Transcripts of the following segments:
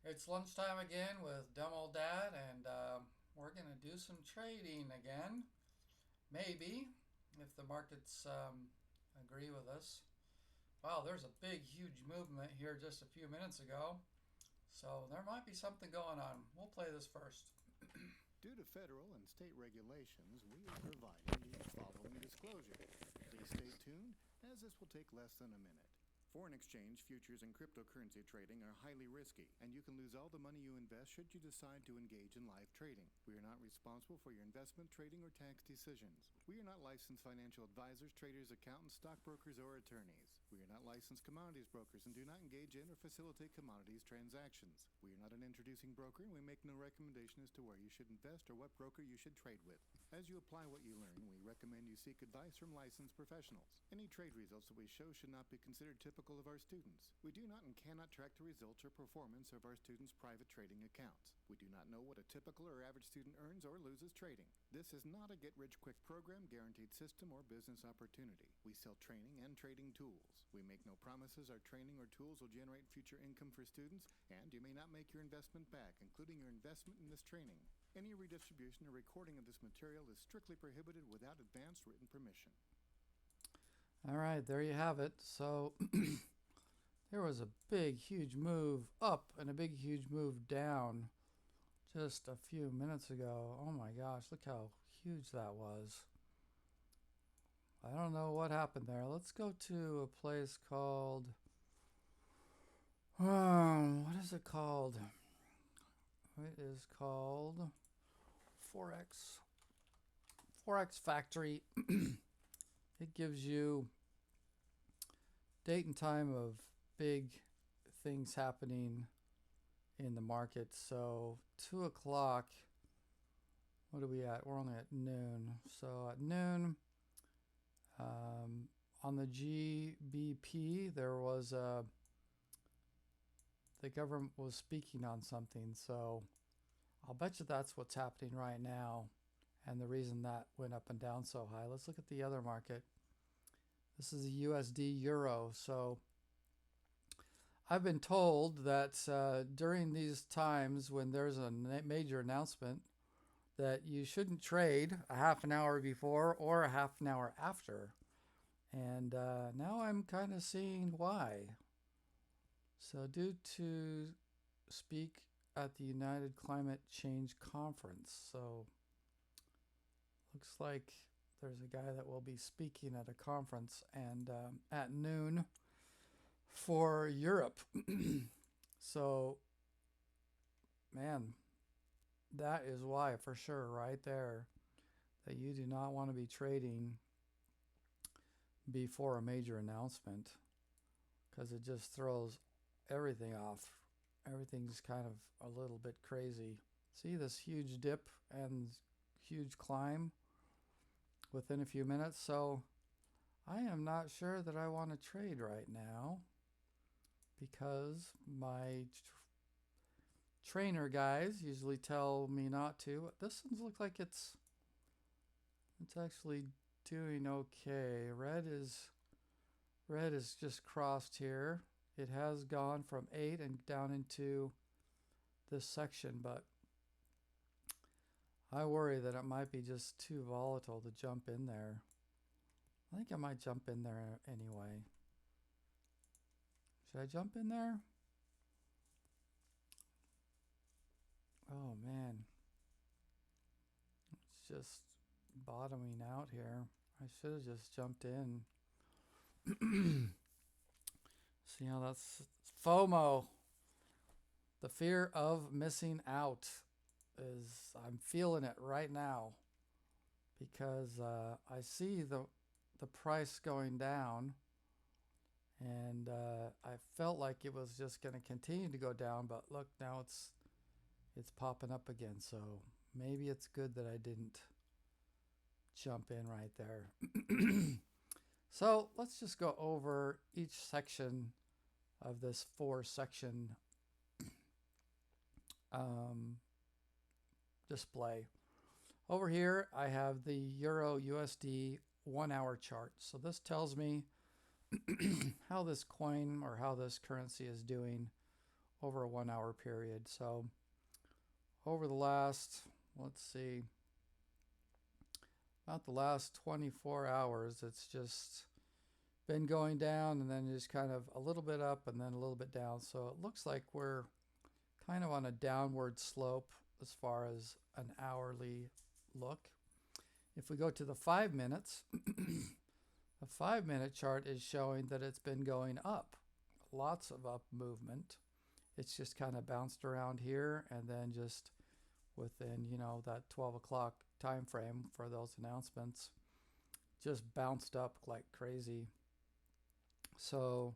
It's lunchtime again with dumb old dad, and we're going to do some trading again. Maybe, if the markets agree with us. Wow, there's a big, huge movement here just a few minutes ago. So there might be something going on. We'll play this first. Due to federal and state regulations, we are providing the following disclosure. Please stay tuned, as this will take less than a minute. Foreign exchange, futures, and cryptocurrency trading are highly risky, and you can lose all the money you invest should you decide to engage in live trading. We are not responsible for your investment, trading, or tax decisions. We are not licensed financial advisors, traders, accountants, stockbrokers, or attorneys. We are not licensed commodities brokers and do not engage in or facilitate commodities transactions. We are not an introducing broker, and we make no recommendation as to where you should invest or what broker you should trade with. As you apply what you learn, we recommend you seek advice from licensed professionals. Any trade results that we show should not be considered typical of our students. We do not and cannot track the results or performance of our students' private trading accounts. We do not know what a typical or average student earns or loses trading. This is not a get-rich-quick program, guaranteed system, or business opportunity. We sell training and trading tools. We make no promises our training or tools will generate future income for students, and you may not make your investment back, including your investment in this training. Any redistribution or recording of this material is strictly prohibited without advance written permission. All right, there you have it. So there was a big, huge move up and a big, huge move down just a few minutes ago. Oh my gosh, look how huge that was. I don't know what happened there. Let's go to a place called. What is it called? It is called Forex. Forex Factory. It gives you date and time of big things happening in the market. So 2 o'clock. What are we at? We're only at noon. So at noon, on the GBP, there was the government was speaking on something. So I'll bet you that's what's happening right now, and the reason that went up and down so high. Let's look at the other market. This is a USD Euro. So I've been told that during these times when there's a major announcement, that you shouldn't trade a half an hour before or a half an hour after. And now I'm kind of seeing why. So due to speak at the United Climate Change Conference. So looks like there's a guy that will be speaking at a conference and at noon for Europe. So, man, that is why for sure right there that you do not want to be trading before a major announcement, because it just throws everything off. Everything's kind of a little bit crazy. See this huge dip and huge climb within a few minutes. So I am not sure that I want to trade right now, because my trainer guys usually tell me not to. This one's look like it's actually doing okay. Red is just crossed here. It has gone from 8 and down into this section, but I worry that it might be just too volatile to jump in there. I think I might jump in there anyway. Should I jump in there? Oh man. It's just bottoming out here. I should have just jumped in. See how that's FOMO. The fear of missing out is, I'm feeling it right now, because I see the price going down, and I felt like it was just going to continue to go down, but look, now it's popping up again. So maybe it's good that I didn't jump in right there. So let's just go over each section of this 4-section display. Over here, I have the Euro USD 1-hour chart. So this tells me how this coin or how this currency is doing over a 1 hour period. So over the last, let's see, about the last 24 hours, it's just been going down and then just kind of a little bit up and then a little bit down. So it looks like we're kind of on a downward slope as far as an hourly look. If we go to the 5 minutes, the 5-minute chart is showing that it's been going up. Lots of up movement. It's just kind of bounced around here and then just within, that 12 o'clock time frame for those announcements, just bounced up like crazy. So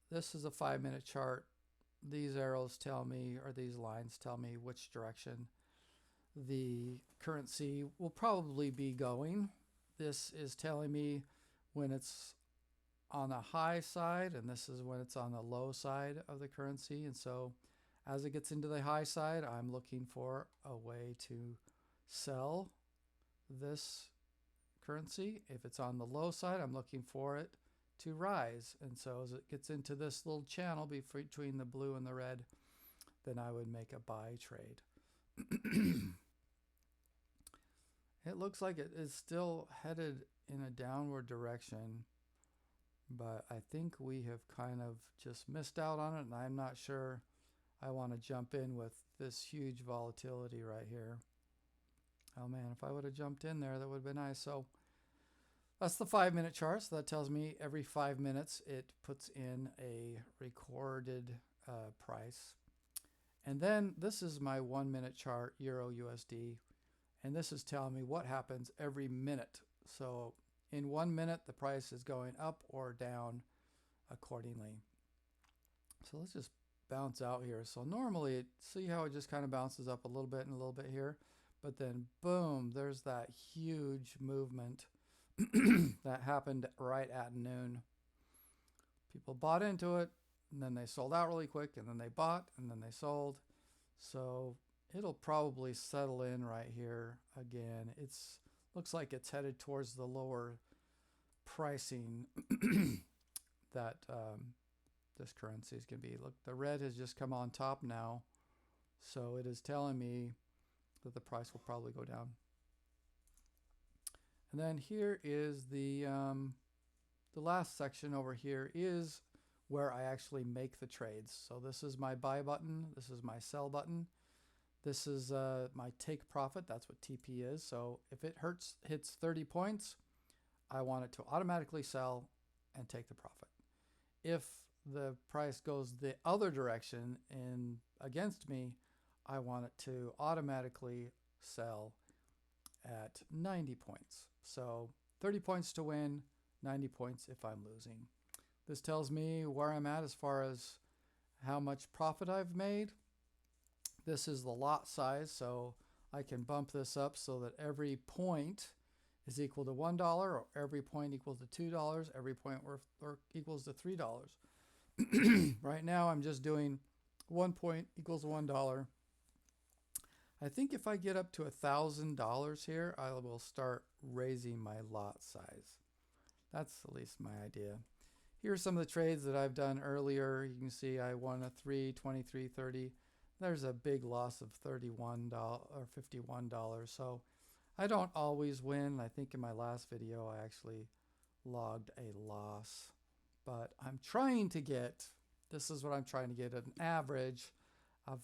this is a 5-minute chart. These arrows tell me, or these lines tell me which direction the currency will probably be going. This is telling me when it's on the high side, and this is when it's on the low side of the currency. And so as it gets into the high side, I'm looking for a way to sell this currency. If it's on the low side, I'm looking for it to rise. And so as it gets into this little channel between the blue and the red, then I would make a buy trade. It looks like it is still headed in a downward direction, but I think we have kind of just missed out on it, and I'm not sure I want to jump in with this huge volatility right here. Oh man, if I would have jumped in there, that would have been nice. So that's the 5-minute chart. So that tells me every 5 minutes it puts in a recorded price. And then this is my 1-minute chart, Euro USD. And this is telling me what happens every minute. So in 1 minute, the price is going up or down accordingly. So let's just bounce out here. So normally, see how it just kind of bounces up a little bit and a little bit here. But then boom, there's that huge movement that happened right at noon. People bought into it, and then they sold out really quick, and then they bought, and then they sold. So it'll probably settle in right here again. It's looks like it's headed towards the lower pricing that this currency is going to be. Look, the red has just come on top now, so it is telling me that the price will probably go down. And then here is the last section over here is where I actually make the trades. So this is my buy button. This is my sell button. This is my take profit. That's what TP is. So if it hits 30 points, I want it to automatically sell and take the profit. If the price goes the other direction and against me, I want it to automatically sell at 90 points. So 30 points to win, 90 points if I'm losing. This tells me where I'm at as far as how much profit I've made. This is the lot size, so I can bump this up so that every point is equal to $1, or every point equals to $2, every point or equals to $3. Right now I'm just doing 1 point equals $1. I think if I get up to $1,000 here, I will start raising my lot size. That's at least my idea. Here are some of the trades that I've done earlier. You can see I won a 3, 23, 30. There's a big loss of $31 or $51. So I don't always win. I think in my last video I actually logged a loss. But I'm trying to get, this is what I'm trying to get, an average of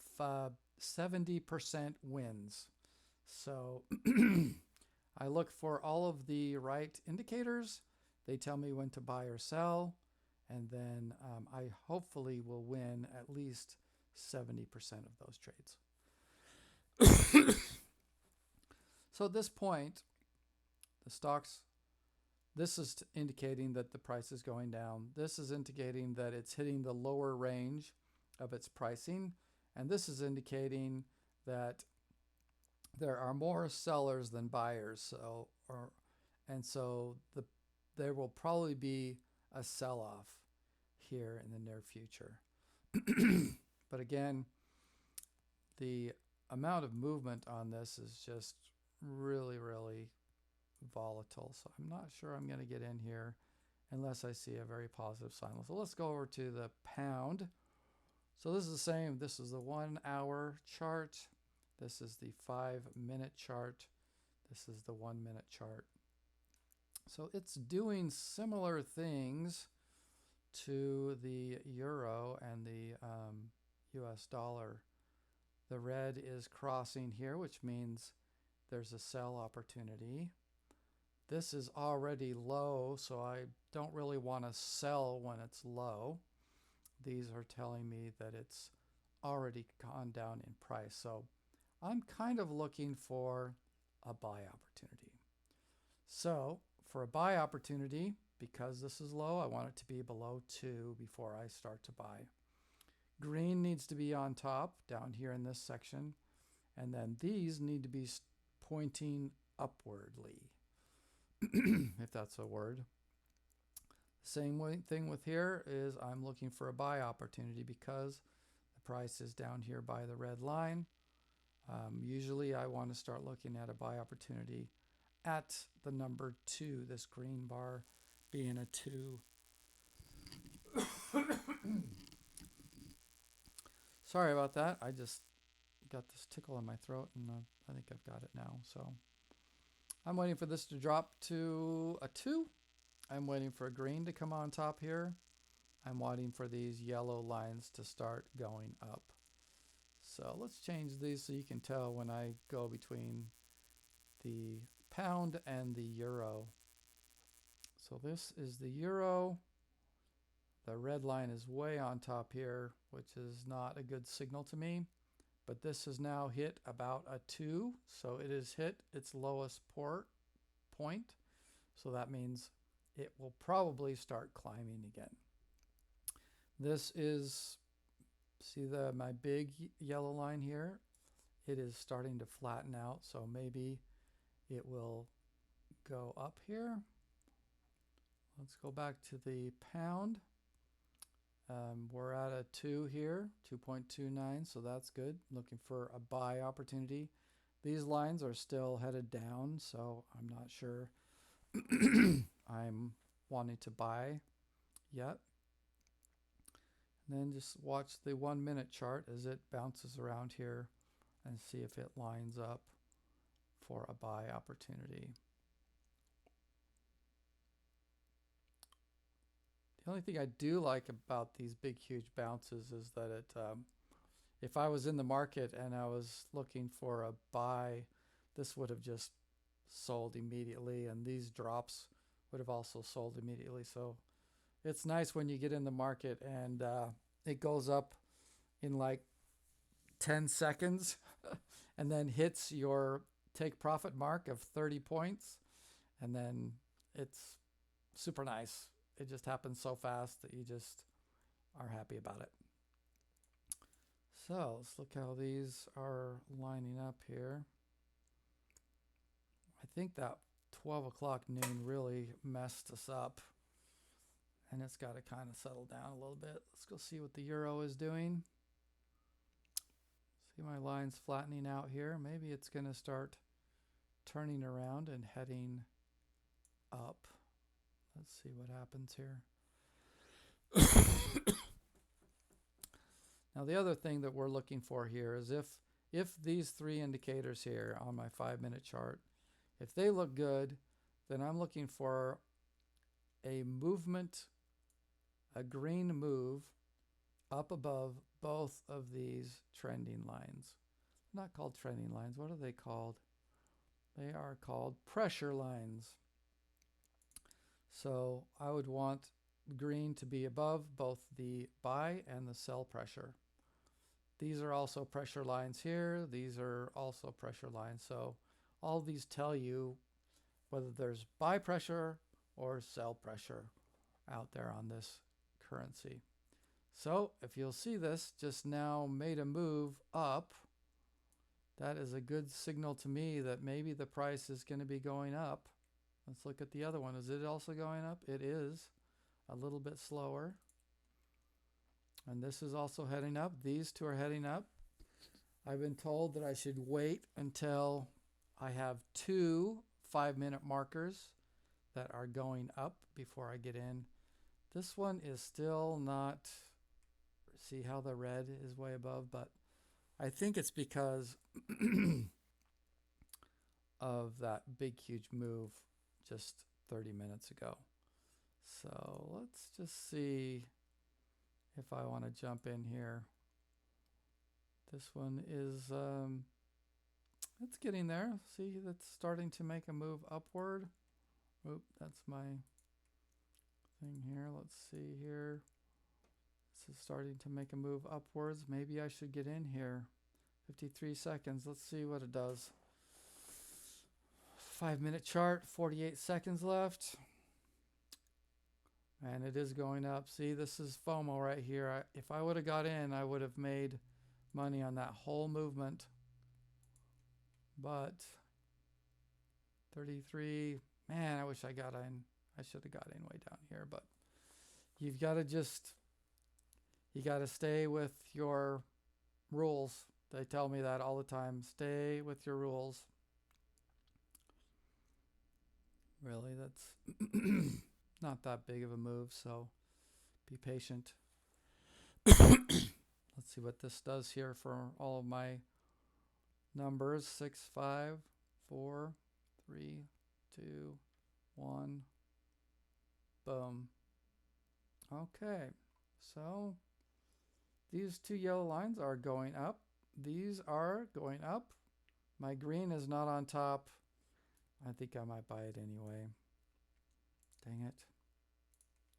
70% wins. So I look for all of the right indicators. They tell me when to buy or sell. And then I hopefully will win at least 70% of those trades. So at this point, the stocks, this is indicating that the price is going down. This is indicating that it's hitting the lower range of its pricing. And this is indicating that there are more sellers than buyers. So there will probably be a sell-off here in the near future. But again, the amount of movement on this is just really, really volatile. So I'm not sure I'm going to get in here unless I see a very positive sign. So let's go over to the pound. So this is the same. This is the 1 hour chart. This is the 5-minute chart. This is the 1-minute chart. So it's doing similar things to the euro and the US dollar. The red is crossing here, which means there's a sell opportunity. This is already low, so I don't really want to sell when it's low. These are telling me that it's already gone down in price. So I'm kind of looking for a buy opportunity. So for a buy opportunity, because this is low, I want it to be below 2 before I start to buy. Green needs to be on top down here in this section. And then these need to be pointing upwardly, if that's a word. Same thing with here is I'm looking for a buy opportunity because the price is down here by the red line. Usually I want to start looking at a buy opportunity at the number 2, this green bar being a 2. Sorry about that. I just got this tickle in my throat, and I think I've got it now. So I'm waiting for this to drop to a 2. I'm waiting for a green to come on top here. I'm waiting for these yellow lines to start going up. So let's change these so you can tell when I go between the pound and the euro. So this is the euro. The red line is way on top here, which is not a good signal to me. But this has now hit about a 2, so it has hit its lowest point. So that means it will probably start climbing again. This is, see my big yellow line here? It is starting to flatten out, so maybe it will go up here. Let's go back to the pound. We're at a 2 here, 2.29, so that's good. Looking for a buy opportunity. These lines are still headed down, so I'm not sure I'm wanting to buy yet. And then just watch the 1-minute chart as it bounces around here and see if it lines up for a buy opportunity. The only thing I do like about these big, huge bounces is that if I was in the market and I was looking for a buy, this would have just sold immediately, and these drops would have also sold immediately. So it's nice when you get in the market and it goes up in like 10 seconds and then hits your take profit mark of 30 points, and then it's super nice. It just happens so fast that you just are happy about it. So let's look how these are lining up here. I think that 12 o'clock noon really messed us up, and it's got to kind of settle down a little bit. Let's go see what the euro is doing. See my lines flattening out here. Maybe it's going to start turning around and heading up. Let's see what happens here. Now the other thing that we're looking for here is if these 3 indicators here on my 5-minute chart, if they look good, then I'm looking for a movement, a green move up above both of these trending lines. Not called trending lines. What are they called? They are called pressure lines. So I would want green to be above both the buy and the sell pressure. These are also pressure lines here. These are also pressure lines. So all these tell you whether there's buy pressure or sell pressure out there on this currency. So if you'll see this just now made a move up, that is a good signal to me that maybe the price is going to be going up. Let's look at the other one. Is it also going up? It is. A little bit slower. And this is also heading up. These two are heading up. I've been told that I should wait until I have 2 5-minute markers that are going up before I get in. This one is still not See how the red is way above, but I think it's because of that big, huge move just 30 minutes ago. So let's just see if I want to jump in here. This one is, it's getting there. See, that's starting to make a move upward. Oop, that's my thing here. Let's see here. This is starting to make a move upwards. Maybe I should get in here. 53 seconds. Let's see what it does. 5-minute chart, 48 seconds left. And it is going up. See, this is FOMO right here. If I would have got in, I would have made money on that whole movement. But 33, man, I wish I got in. I should have got in way down here. But you've got to you got to stay with your rules. They tell me that all the time. Stay with your rules. Really, that's not that big of a move, so be patient. Let's see what this does here for all of my numbers. 6, 5, 4, 3, 2, 1. Boom. Okay, so these two yellow lines are going up. These are going up. My green is not on top. I think I might buy it anyway. Dang it.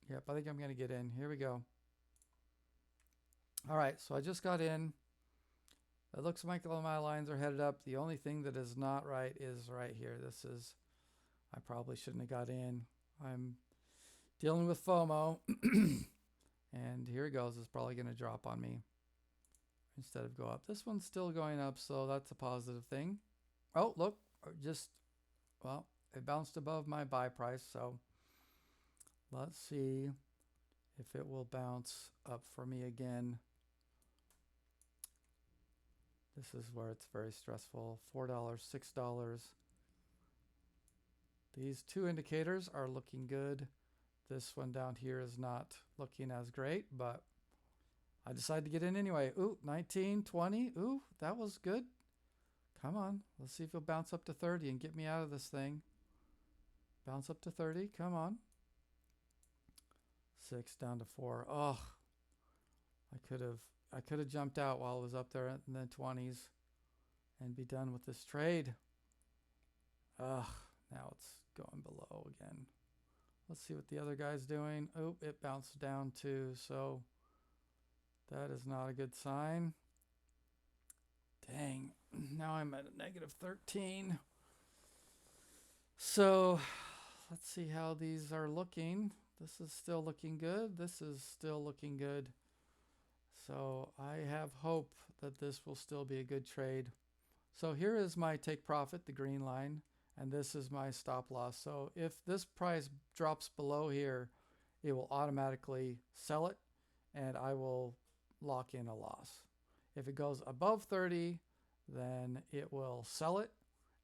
Yep, I think I'm going to get in. Here we go. All right, so I just got in. It looks like all my lines are headed up. The only thing that is not right is right here. I probably shouldn't have got in. I'm dealing with FOMO. And here it goes. It's probably going to drop on me instead of go up. This one's still going up, so that's a positive thing. Oh, look, well, it bounced above my buy price, so let's see if it will bounce up for me again. This is where it's very stressful. $4, $6. These two indicators are looking good. This one down here is not looking as great, but I decided to get in anyway. Ooh, 19, 20. Ooh, that was good. Come on. Let's see if it'll bounce up to 30 and get me out of this thing. Bounce up to 30. Come on. 6 down to 4. Oh, I could have jumped out while it was up there in the 20s and be done with this trade. Ugh, now it's going below again. Let's see what the other guy's doing. Oh, it bounced down too, so that is not a good sign. Dang, now I'm at a negative 13. So let's see how these are looking. This is still looking good. This is still looking good. So I have hope that this will still be a good trade. So here is my take profit, the green line, and this is my stop loss. So if this price drops below here, it will automatically sell it and I will lock in a loss. If it goes above 30, then it will sell it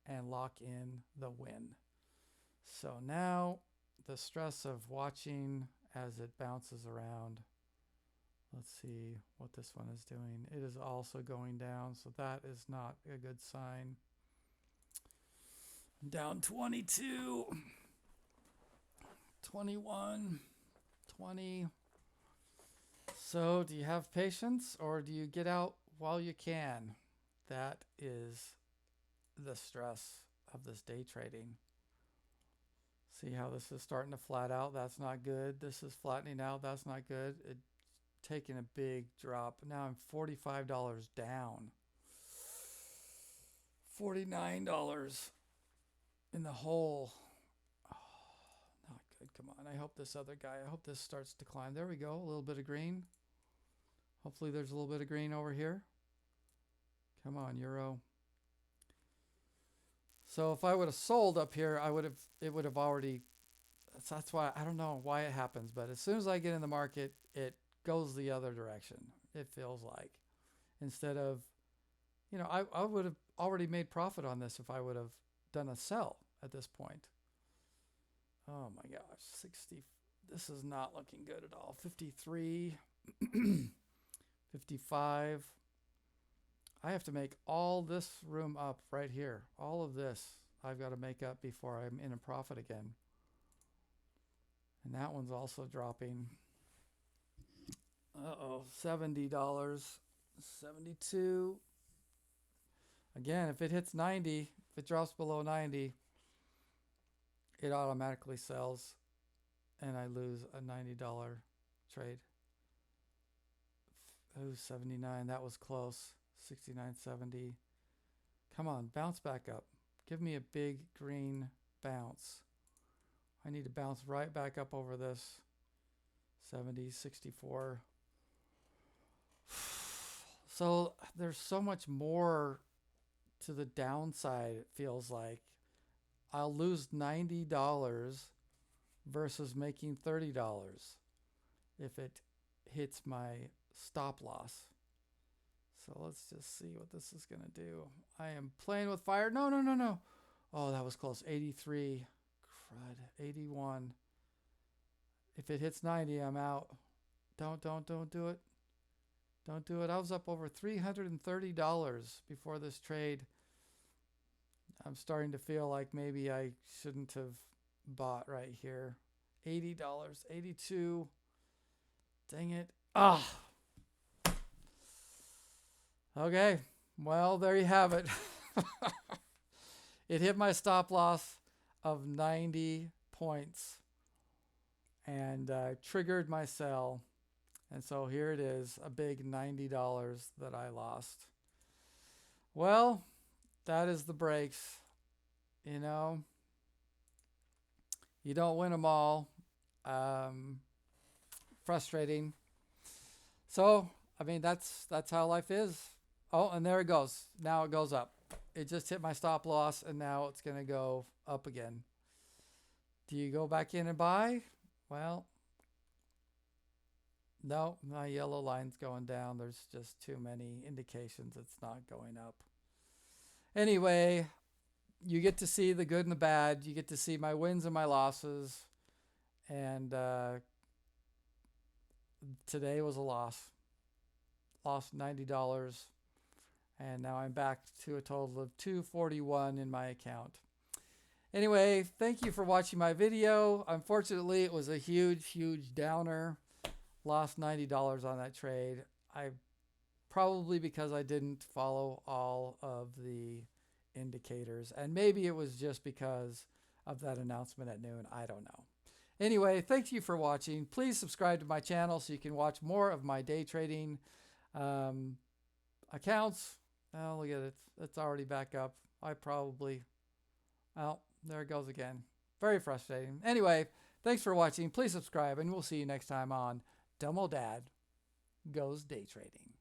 and lock in the win. So now the stress of watching as it bounces around. Let's see what this one is doing. It is also going down, so that is not a good sign. Down 22, 21, 20. So do you have patience or do you get out while you can? That is the stress of this day trading. See how this is starting to flat out? That's not good. This is flattening out. That's not good. It's taking a big drop. Now I'm $45 down. $49 in the hole. Oh, not good. Come on. I hope this starts to climb. There we go. A little bit of green. Hopefully there's a little bit of green over here. Come on, Euro. So if I would have sold up here, it would have already, that's why, I don't know why it happens, but as soon as I get in the market, it goes the other direction. It feels like, instead of, I would have already made profit on this if I would have done a sell at this point. Oh my gosh, 60, this is not looking good at all. 53, 55. I have to make all this room up right here. All of this I've got to make up before I'm in a profit again. And that one's also dropping. Uh-oh, $70. 72. Again, if it hits 90, if it drops below 90, it automatically sells and I lose a $90 trade. Oh, 79, that was close. 69.70. Come on, bounce back up. Give me a big green bounce. I need to bounce right back up over this. 70, 64. So there's so much more to the downside, it feels like. I'll lose $90 versus making $30 if it hits my stop loss. So let's just see what this is going to do. I am playing with fire. No, no, no, no. Oh, that was close. 83. Crud. 81. If it hits 90, I'm out. Don't do it. Don't do it. I was up over $330 before this trade. I'm starting to feel like maybe I shouldn't have bought right here. $80, 82. Dang it. Ah. Okay. Well, there you have it. It hit my stop loss of 90 points and triggered my sell. And so here it is, a big $90 that I lost. Well, that is the breaks. You know, you don't win them all. Frustrating. So, I mean, that's how life is. Oh, and there it goes. Now it goes up. It just hit my stop loss, and now it's going to go up again. Do you go back in and buy? Well, no, my yellow line's going down. There's just too many indications it's not going up. Anyway, you get to see the good and the bad. You get to see my wins and my losses. And today was a loss. Lost $90. And now I'm back to a total of $241 in my account. Anyway, thank you for watching my video. Unfortunately, it was a huge downer. Lost $90 on that trade. Probably because I didn't follow all of the indicators. And maybe it was just because of that announcement at noon. I don't know. Anyway, thank you for watching. Please subscribe to my channel so you can watch more of my day trading accounts. Oh, look at it. It's already back up. Well, there it goes again. Very frustrating. Anyway, thanks for watching. Please subscribe, and we'll see you next time on Dumb Old Dad Goes Day Trading.